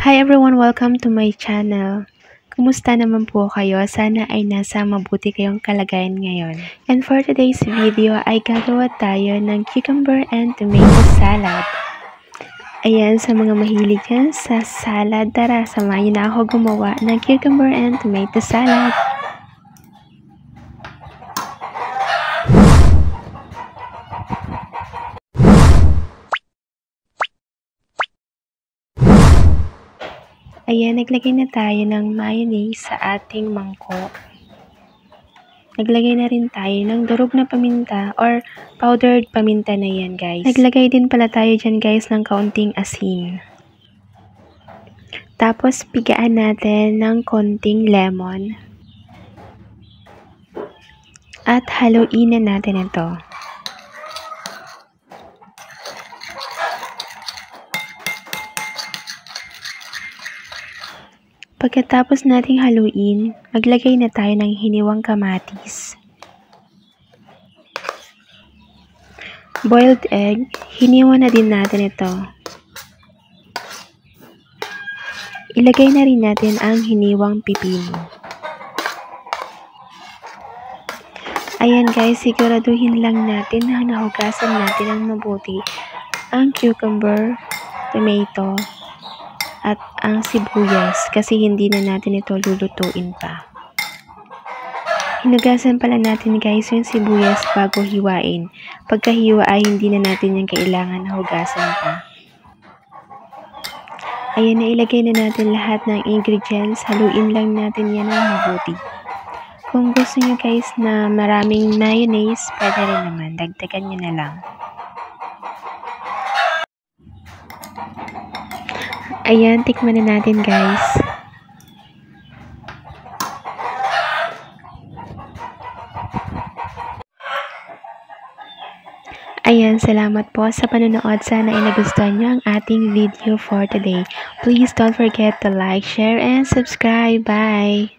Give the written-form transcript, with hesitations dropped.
Hi everyone! Welcome to my channel. Kumusta naman po kayo? Sana ay nasa mabuti kayong kalagayan ngayon. And for today's video ay gagawa tayo ng cucumber and tomato salad. Ayan, sa mga mahilig yan sa salad, tara, samayin na ako gumawa ng cucumber and tomato salad. Ayan, naglagay na tayo ng mayonnaise sa ating mangkok. Naglagay na rin tayo ng durog na paminta or powdered paminta na yan, guys. Naglagay din pala tayo dyan, guys, ng kaunting asin. Tapos, pigaan natin ng konting lemon. At haluin na natin ito. Pagkatapos nating haluin, maglagay na tayo ng hiniwang kamatis. Boiled egg, hiniwa na din natin ito. Ilagay na rin natin ang hiniwang pipino. Ayan guys, siguraduhin lang natin na nahugasan natin ang mabuti ang cucumber, tomato, at ang sibuyas kasi hindi na natin ito lulutuin pa. Hinugasan pala natin guys yung sibuyas bago hiwain. Pagkahiwa ay hindi na natin yung kailangan na hugasan pa. Ayan, na ilagay na natin lahat ng ingredients. Haluin lang natin yan ng mabuti. Kung gusto nyo guys na maraming mayonnaise, pwede rin naman. Dagdagan nyo na lang. Ayan, tikman na natin guys. Ayan, salamat po sa panonood. Sana ay nagustuhan nyo ang ating video for today. Please don't forget to like, share, and subscribe. Bye!